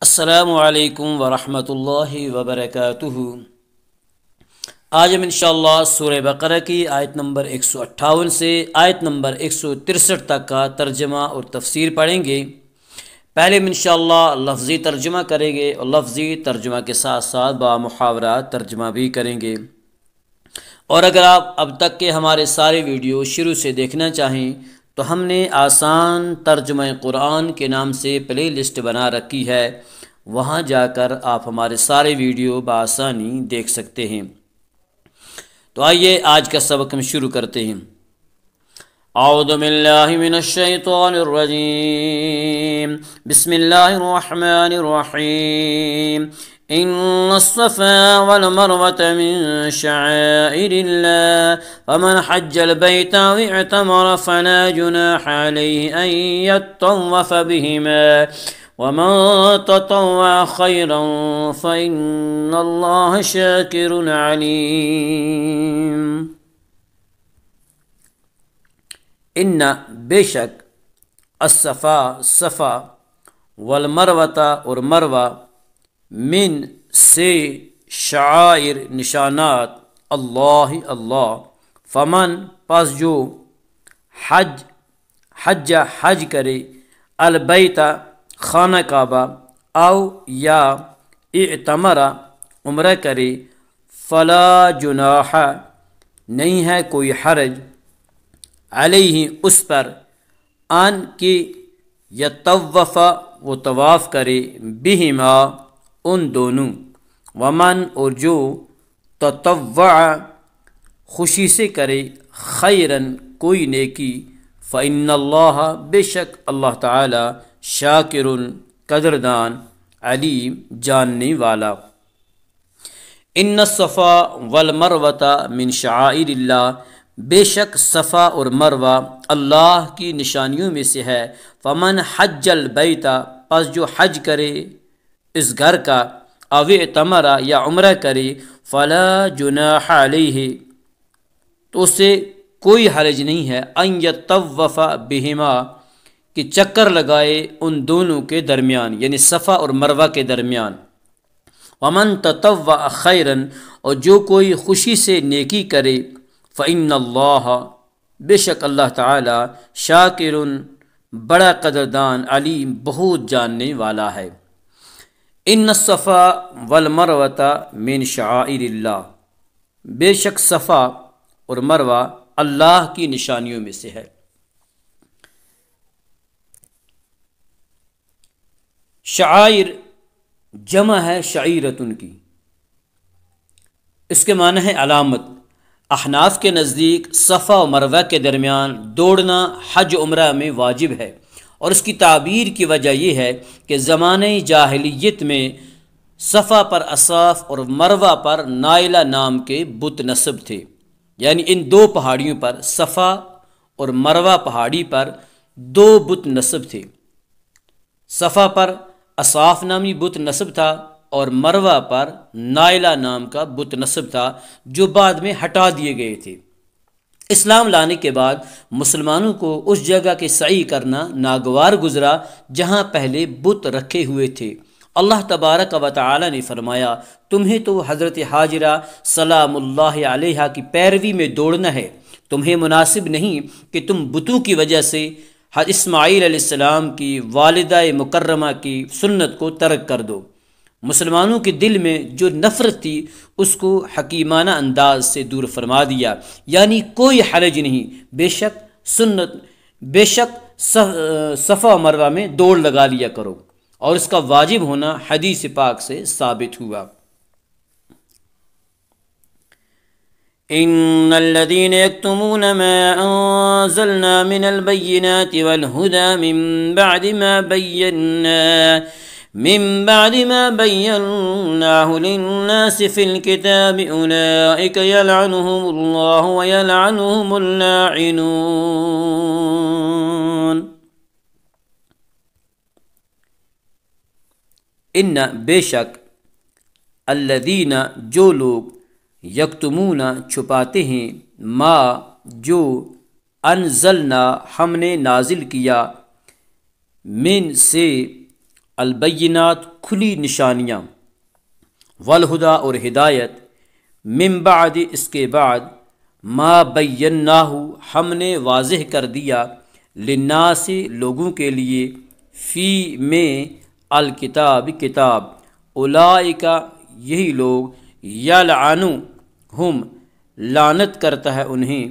السلام علیکم ورحمۃ اللہ وبرکاتہ۔ آج ہم انشاءاللہ سورہ بقرہ کی آیت نمبر 158 سے آیت نمبر 163 تک کا ترجمہ اور تفسیر پڑھیں گے۔ پہلے ہم انشاءاللہ لفظی ترجمہ کریں گے اور لفظی ترجمہ کے ساتھ ساتھ با محاورہ ترجمہ بھی کریں گے۔ اور اگر آپ اب تک کے ہمارے سارے ویڈیو شروع سے دیکھنا چاہیں تو ہم نے آسان ترجمہ قرآن کے نام سے پلے لسٹ بنا رکھی ہے، وہاں جا کر آپ ہمارے سارے ویڈیو بآسانی دیکھ سکتے ہیں۔ تو آئیے آج کا سبق ہم شروع کرتے ہیں۔ اعوذ باللہ من الشیطان الرجیم، بسم اللہ الرحمن الرحیم۔ ان الصفا والمروة من شعائر الله فمن حج البيت او اعتمر فلا جناح عليه ان يطوف بهما ومن تطوع خيرا فإن الله شاكر عليم۔ ان بے شک الصفا صفا والمروة اور مروہ من سے شعائر نشانات اللہ فمن پس جو حج کرے البیت خانہ کعبہ او یا اعتمر عمرہ کرے فلا جناح نہیں ہے کوئی حرج علیہ اس پر ان کی یطوف وہ طواف کرے بہما ان دونوں ومن اور جو تطوع خوشی سے کرے خیرن کوئی نیکی فإن اللہ بے شک اللہ تعالی شاکر قدردان علیم جاننے والا۔ ان الصفا والمروة من شعائر اللہ بے شک صفا اور مروہ اللہ کی نشانیوں میں سے ہے۔ فمن حج البیت پس جو حج کرے اس گھر کا او اعتمر یا عمرہ کرے فلا جناح علیہ تو اسے کوئی حرج نہیں ہے ان یطوف بہما کہ چکر لگائے ان دونوں کے درمیان یعنی صفا اور مروہ کے درمیان۔ ومن تطوع خیرا اور جو کوئی خوشی سے نیکی کرے فإن اللہ بے شک اللہ تعالی شاکر بڑا قدردان علیم بہت جاننے والا ہے۔ ان الصفا والمروة من شعائر اللہ بے شک صفا اور مروہ اللہ کی نشانیوں میں سے ہے۔ شعائر جمع ہے شعیرتن کی، اس کے معنی ہے علامت۔ احناف کے نزدیک صفا و مروہ کے درمیان دوڑنا حج عمرہ میں واجب ہے، اور اس کی تعبیر کی وجہ یہ ہے کہ زمانہ جاہلیت میں صفا پر اصاف اور مروہ پر نائلہ نام کے بت نصب تھے، یعنی ان دو پہاڑیوں پر صفا اور مروہ پہاڑی پر دو بت نصب تھے۔ صفا پر اصاف نامی بت نصب تھا اور مروہ پر نائلہ نام کا بت نصب تھا جو بعد میں ہٹا دیے گئے تھے۔ اسلام لانے کے بعد مسلمانوں کو اس جگہ کے سعی کرنا ناگوار گزرا جہاں پہلے بت رکھے ہوئے تھے۔ اللہ تبارک و تعالی نے فرمایا تمہیں تو حضرت حاجرہ سلام اللہ علیہا کی پیروی میں دوڑنا ہے، تمہیں مناسب نہیں کہ تم بتوں کی وجہ سے اسماعیل علیہ السلام کی والدہ مکرمہ کی سنت کو ترک کر دو۔ مسلمانوں کے دل میں جو نفرت تھی اس کو حکیمانہ انداز سے دور فرما دیا، یعنی کوئی حرج نہیں، بے شک صفا و مروہ میں دوڑ لگا لیا کرو، اور اس کا واجب ہونا حدیث پاک سے ثابت ہوا۔ ان الذين يكتمون ما انزلنا من البينات والهدى من بعد ما بيناه للناس في الكتاب أولئك يلعنهم الله ويلعنهم اللاعنون۔ ان بے شک الذین جو لوگ یکتمون چھپاتے ہیں ما جو انزلنا ہم نے نازل کیا من سے البینات کھلی نشانیاں، والہدا اور ہدایت، من بعد اس کے بعد، ما بیناہ ہم نے واضح کر دیا، للناس لوگوں کے لیے، فی میں الکتاب کتاب، اولئک یہی لوگ، یلعنہم لعنت کرتا ہے انہیں،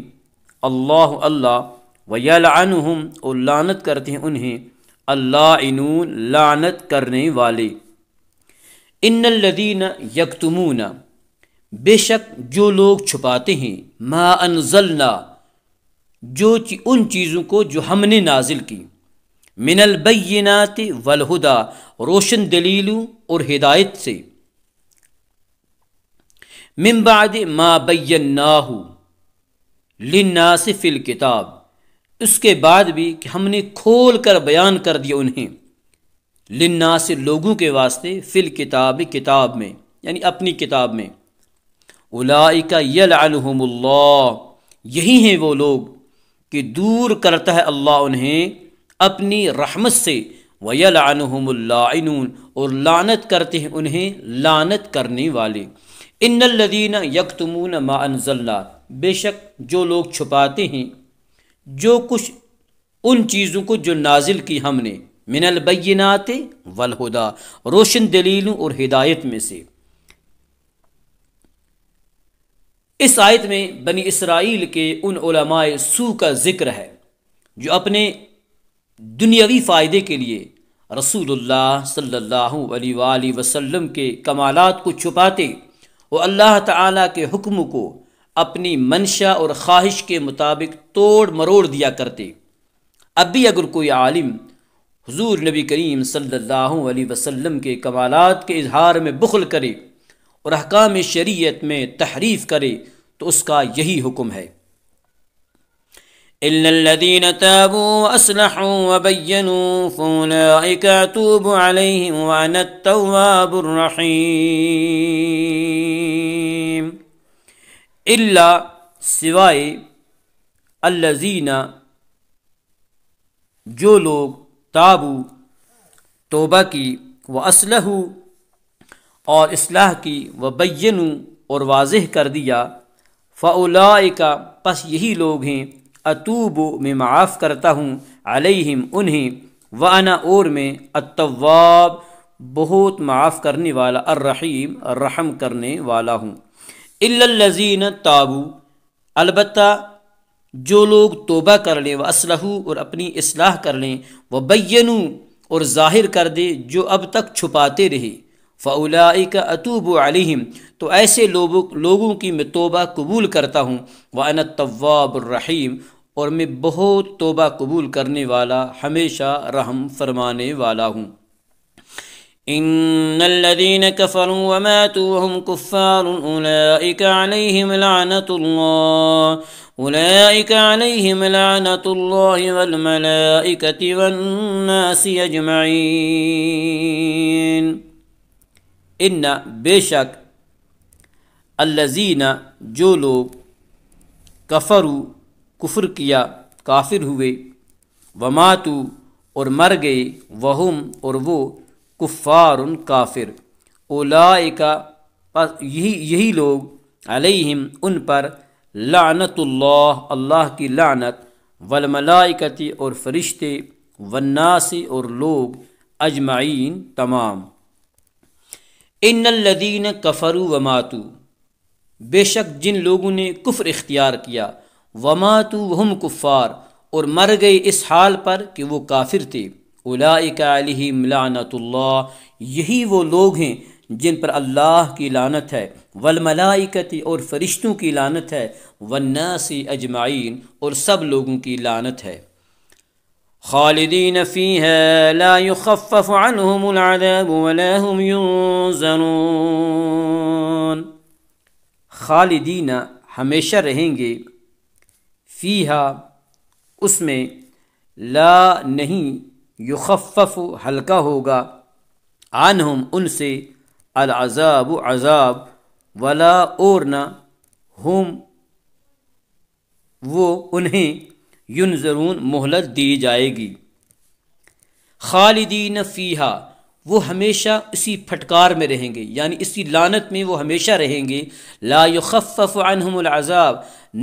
اللہ ویلعنہم اور لعنت کرتے ہیں انہیں اللاعنون لعنت کرنے والے۔ ان الذین یکتمون بے شک جو لوگ چھپاتے ہیں، ما انزلنا ان چیزوں کو جو ہم نے نازل کی، من البینات والہدا روشن دلیلوں اور ہدایت سے، من بعد ما بیناہ للناس فی الکتاب اس کے بعد بھی کہ ہم نے کھول کر بیان کر دیا انہیں، للناس لوگوں کے واسطے، فی الکتاب کتاب میں یعنی اپنی کتاب میں، اولئک یلعنہم اللہ یہی ہیں وہ لوگ کہ دور کرتا ہے اللہ انہیں اپنی رحمت سے، ویلعنہم اللاعنون اور لعنت کرتے ہیں انہیں لعنت کرنے والے۔ ان الذین یکتمون ما انزلنا بے شک جو لوگ چھپاتے ہیں جو کچھ ان چیزوں کو جو نازل کی ہم نے، من البینات والہدا روشن دلیلوں اور ہدایت میں سے۔ اس آیت میں بنی اسرائیل کے ان علماء سو کا ذکر ہے جو اپنے دنیاوی فائدے کے لیے رسول اللہ صلی اللہ علیہ وآلہ وسلم کے کمالات کو چھپاتے اور اللہ تعالیٰ کے حکم کو اپنی منشا اور خواہش کے مطابق توڑ مروڑ دیا کرتے۔ اب بھی اگر کوئی عالم حضور نبی کریم صلی اللہ علیہ وسلم کے کمالات کے اظہار میں بخل کرے اور احکام شریعت میں تحریف کرے تو اس کا یہی حکم ہے، إِلَّا الَّذِينَ تَابُوا وَأَصْلَحُوا وَبَيَّنُوا فَأُولَئِكَ أَتُوبُ عَلَيْهِمْ وَأَنَا التَّوَّابُ الرَّحِيمُ۔ الا سوائے الذین جو لوگ تابو توبہ کی، وَأَصْلَحُوا اور اصلاح کی، وَبَيَّنُوا اور واضح کر دیا، فَأُولَئِكَ پس یہی لوگ ہیں، اتوب میں معاف کرتا ہوں، علیہم انہیں، وَأَنَا اور میں، التواب بہت معاف کرنے والا، الرحیم رحم کرنے والا ہوں۔ الا الذین تابوا البتہ جو لوگ توبہ کر لیں، وَأَصْلَحُوا اور اپنی اصلاح کر لیں، وَبَيَّنُوا اور ظاہر کر دے جو اب تک چھپاتے رہے، فَأُولَئِكَ أَتُوبُ عَلَيْهِمْ تو ایسے لوگوں کی میں توبہ قبول کرتا ہوں، وَأَنَا التَّوَّابُ الرَّحِيمُ اور میں بہت توبہ قبول کرنے والا، ہمیشہ رحم فرمانے والا ہوں۔ ان الذين كفروا وماتوا وهم كفار اولئك عليهم لعنة الله والملائكة والناس اجمعين۔ ان بے شک الذین جو لوگ کفروا کفر کیا، کافر ہوئے، وماتوا اور مر گئے، وہم اور وہ، کفار کافر، اولئک یہی لوگ، علیہم ان پر، لعنت اللہ اللہ کی لعنت، والملائکۃ اور فرشتے، والناس اور لوگ، اجمعین تمام۔ ان الذین کفروا وماتوا بے شک جن لوگوں نے کفر اختیار کیا، وماتوا وہم کفار اور مر گئے اس حال پر کہ وہ کافر تھے، اولئک علیہم لعنت اللہ یہی وہ لوگ ہیں جن پر اللہ کی لعنت ہے، والملائکۃ اور فرشتوں کی لعنت ہے، والناس اجمعین اور سب لوگوں کی لعنت ہے۔ خالدین فیہا لا یخفف عنہم العذاب ولا هم ینظرون۔ خالدین ہمیشہ رہیں گے، فیہا اس میں، لا نہیں، یخفف ہلکا ہوگا، عنہم ان سے، العذاب عذاب، ولا اور نہ، ہم وہ انہیں، ینظرون مہلت دی جائے گی۔ خالدین فیہا وہ ہمیشہ اسی پھٹکار میں رہیں گے، یعنی اسی لعنت میں وہ ہمیشہ رہیں گے۔ لا یخفف عنہم العذاب،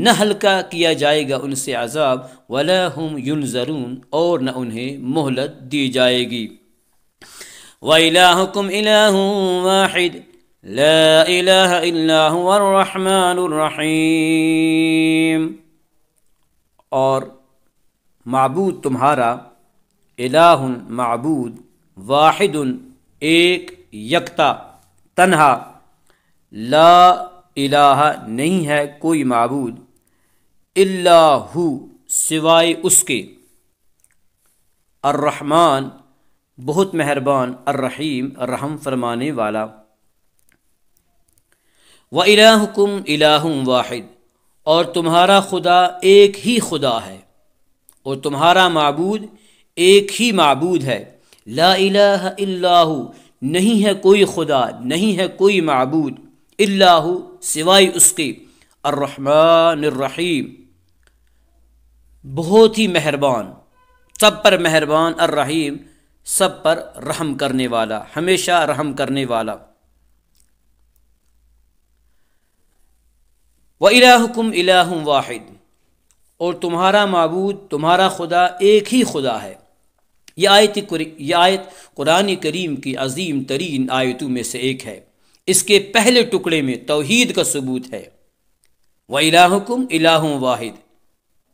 نہ ہلکا کیا جائے گا ان سے عذاب، ولا ہم ینظرون، اور نہ انہیں مہلت دی جائے گی۔ وَإِلَٰهُكُمْ إِلَٰهٌ وَاحِدٌ لَا إِلَٰهَ إِلَّا هُوَ الرَّحْمَٰنُ الرَّحِيمُ، اور معبود تمہارا، الہ معبود، واحد ایک، یکتا تنہا، لا الہ نہیں ہے کوئی معبود، الا ہو سوائے اس کے، الرحمن بہت مہربان، الرحیم رحم فرمانے والا۔ وَإِلَٰهُكُمْ إِلَٰهٌ وَاحِدٌ، اور تمہارا خدا ایک ہی خدا ہے، اور تمہارا معبود ایک ہی معبود ہے۔ لا الہ الا ہو، نہیں ہے کوئی خدا، نہیں ہے کوئی معبود، الا ہو سوائے اس کے، الرحمن الرحیم بہت ہی مہربان، سب پر مہربان، الرحیم سب پر رحم کرنے والا، ہمیشہ رحم کرنے والا۔ وَإِلَٰهُكُمْ إِلَٰهٌ وَاحِدٌ، اور تمہارا معبود، تمہارا خدا ایک ہی خدا ہے۔ یہ آیت قرآن کریم کی عظیم ترین آیتوں میں سے ایک ہے۔ اس کے پہلے ٹکڑے میں توحید کا ثبوت ہے، وَإِلَٰهُكُمْ إِلَٰهٌ وَاحِدٌ،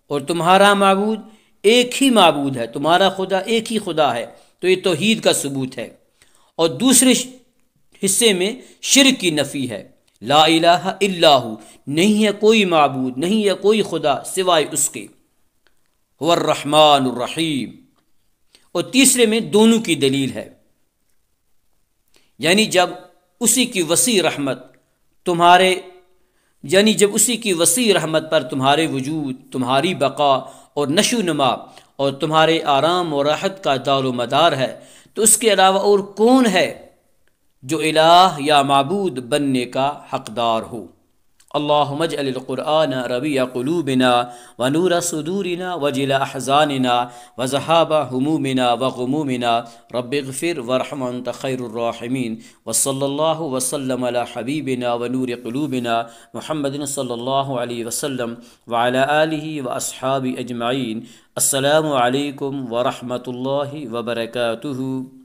اور تمہارا معبود ایک ہی معبود ہے، تمہارا خدا ایک ہی خدا ہے، تو یہ توحید کا ثبوت ہے۔ اور دوسرے حصے میں شرک کی نفی ہے، لا الہ الا ہو، نہیں ہے کوئی معبود، نہیں ہے کوئی خدا سوائے اس کے، هو الرحمن الرحیم۔ اور تیسرے میں دونوں کی دلیل ہے، یعنی جب اسی کی وسیع رحمت پر تمہارے وجود، تمہاری بقا اور نشو و نما اور تمہارے آرام و راحت کا دار و مدار ہے، تو اس کے علاوہ اور کون ہے جو الہ یا معبود بننے کا حقدار ہو۔ اللہم اجعل القرآن ربیع قلوبنا ونور صدورنا وجلاء احزاننا وذہاب ہمومنا وغمومنا، رب اغفر وارحم وانت خیر الراحمین، وصلی اللہ وسلم علی حبیبنا ونور قلوبنا محمد صلی اللہ علیہ وسلم وعلی آلہ واصحابہ اجمعین۔ السلام علیکم ورحمۃ اللہ وبرکاتہ۔